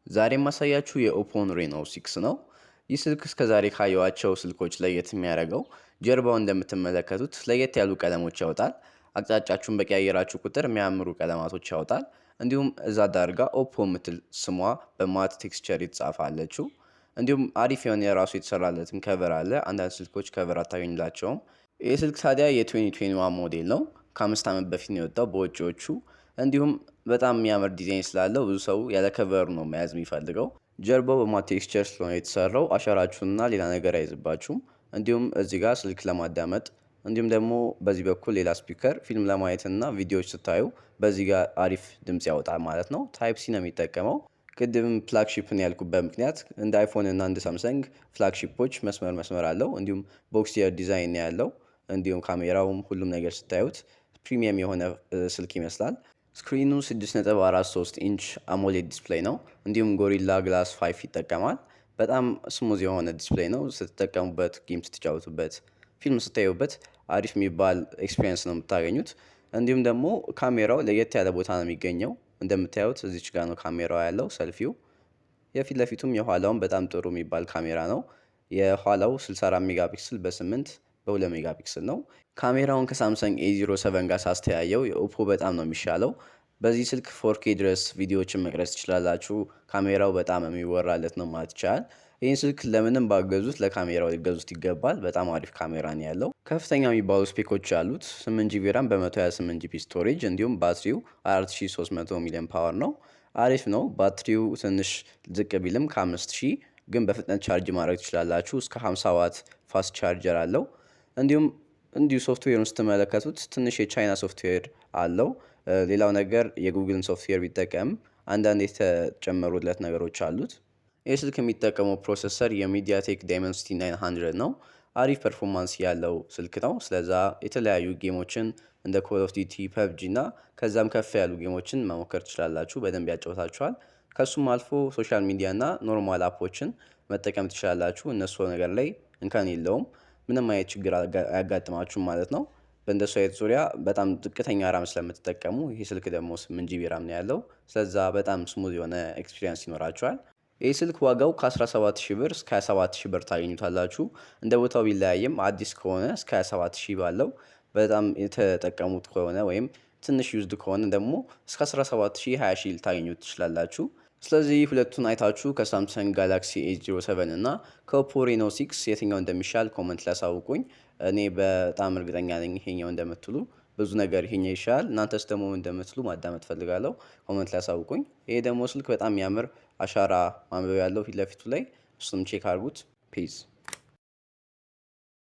ዛሬ የማሳያችሁ የኦፖን ሬኖ 6 ነው። ይህ ስልክ እስከዛሬ ካየኋቸው ስልኮች ለየት የሚያደርገው ጀርባው እንደምትመለከቱት ለየት ያሉ ቀለሞች ያወጣል። አቅጣጫችሁን በቀያየራችሁ ቁጥር የሚያምሩ ቀለማቶች ያወጣል። እንዲሁም እዛ ዳርጋ ኦፖ የምትል ስሟ በማት ቴክስቸር የተጻፈ አለችው። እንዲሁም አሪፍ የሆነ የራሱ የተሰራለትም ከቨር አለ። አንዳንድ ስልኮች ከቨር አታገኝላቸውም። ይህ ስልክ ታዲያ የ2021 ሞዴል ነው። ከ5 ዓመት በፊት ነው የወጣው በውጪዎቹ። እንዲሁም በጣም የሚያምር ዲዛይን ስላለው ብዙ ሰው ያለ ከቨሩ ነው መያዝ የሚፈልገው። ጀርባው በማት ቴክስቸር ስለሆነ የተሰራው አሻራችሁንና ሌላ ነገር አይዝባችሁም። እንዲሁም እዚህ ጋር ስልክ ለማዳመጥ እንዲሁም ደግሞ በዚህ በኩል ሌላ ስፒከር ፊልም ለማየትና ቪዲዮዎች ስታዩ በዚህ ጋር አሪፍ ድምጽ ያወጣል ማለት ነው። ታይፕ ሲ ነው የሚጠቀመው። ቅድም ፍላግሺፕን ያልኩበት ምክንያት እንደ አይፎን እና እንደ ሳምሰንግ ፍላግሺፖች መስመር አለው። እንዲሁም ቦክሲየር ዲዛይን ያለው እንዲሁም ካሜራውም ሁሉም ነገር ስታዩት ፕሪሚየም የሆነ ስልክ ይመስላል። ስክሪኑ 6.43 ኢንች አሞሌድ ዲስፕሌይ ነው። እንዲሁም ጎሪላ ግላስ 5 ይጠቀማል። በጣም ስሙዝ የሆነ ዲስፕሌይ ነው። ስትጠቀሙበት፣ ጌም ስትጫወቱበት፣ ፊልም ስታዩበት አሪፍ የሚባል ኤክስፒሪየንስ ነው የምታገኙት። እንዲሁም ደግሞ ካሜራው ለየት ያለ ቦታ ነው የሚገኘው። እንደምታዩት እዚች ጋር ነው ካሜራው ያለው ሰልፊው። የፊት ለፊቱም የኋላውም በጣም ጥሩ የሚባል ካሜራ ነው። የኋላው 64 ሜጋ ፒክስል በ8 በ2 ሜጋ ፒክስል ነው። ካሜራውን ከሳምሰንግ A07 ጋር ሳስተያየው የኦፖ በጣም ነው የሚሻለው። በዚህ ስልክ 4K ድረስ ቪዲዮዎችን መቅረጽ ትችላላችሁ። ካሜራው በጣም የሚወራለት ነው ማለት ይቻላል። ይህን ስልክ ለምንም ባገዙት ለካሜራው ሊገዙት ይገባል። በጣም አሪፍ ካሜራ ነው ያለው። ከፍተኛ የሚባሉ ስፔኮች አሉት። 8 ጂቢ ራም በ128 ጂቢ ስቶሬጅ እንዲሁም ባትሪው 4300 ሚሊዮን ፓወር ነው። አሪፍ ነው። ባትሪው ትንሽ ዝቅ ቢልም ከ5000 ግን በፍጥነት ቻርጅ ማድረግ ትችላላችሁ። እስከ 50 ዋት ፋስት ቻርጀር አለው። እንዲሁ ሶፍትዌሩን ስትመለከቱት ትንሽ የቻይና ሶፍትዌር አለው። ሌላው ነገር የጉግልን ሶፍትዌር ቢጠቀም አንዳንድ የተጨመሩለት ነገሮች አሉት። ይህ ስልክ የሚጠቀመው ፕሮሰሰር የሚዲያቴክ ዳይመንሲቲ 900 ነው። አሪፍ ፐርፎርማንስ ያለው ስልክ ነው። ስለዛ የተለያዩ ጌሞችን እንደ ኮል ኦፍ ዲቲ፣ ፐብጂ እና ከዛም ከፍ ያሉ ጌሞችን መሞከር ትችላላችሁ። በደንብ ያጫውታችኋል። ከሱም አልፎ ሶሻል ሚዲያ እና ኖርማል አፖችን መጠቀም ትችላላችሁ። እነሱ ነገር ላይ እንከን የለውም። ምንም አይነት ችግር አያጋጥማችሁም ማለት ነው። በእንደሱ አይነት ዙሪያ በጣም ዝቅተኛ ራም ስለምትጠቀሙ ይህ ስልክ ደግሞ 8 ጂቢ ራም ነው ያለው። ስለዛ በጣም ስሙዝ የሆነ ኤክስፒሪየንስ ይኖራችኋል። ይህ ስልክ ዋጋው ከ17 ብር እስከ 27 ብር ታገኙታላችሁ። እንደ ቦታው ቢለያይም አዲስ ከሆነ እስከ 27 ባለው፣ በጣም የተጠቀሙት ከሆነ ወይም ትንሽ ዩዝድ ከሆነ ደግሞ እስከ 17 20 ልታገኙት ትችላላችሁ። ስለዚህ ሁለቱን አይታችሁ ከሳምሰንግ ጋላክሲ ኤ07 እና ከኦፖ ሬኖ 6 የትኛው እንደሚሻል ኮመንት ላይ አሳውቁኝ። እኔ በጣም እርግጠኛ ነኝ ይሄኛው እንደምትሉ። ብዙ ነገር ይሄኛው ይሻላል። እናንተስ ደግሞ እንደምትሉ ማዳመጥ ፈልጋለሁ። ኮመንት ላይ አሳውቁኝ። ይሄ ደግሞ ስልክ በጣም የሚያምር አሻራ ማንበብ ያለው ፊት ለፊቱ ላይ፣ እሱም ቼክ አድርጉት። ፒስ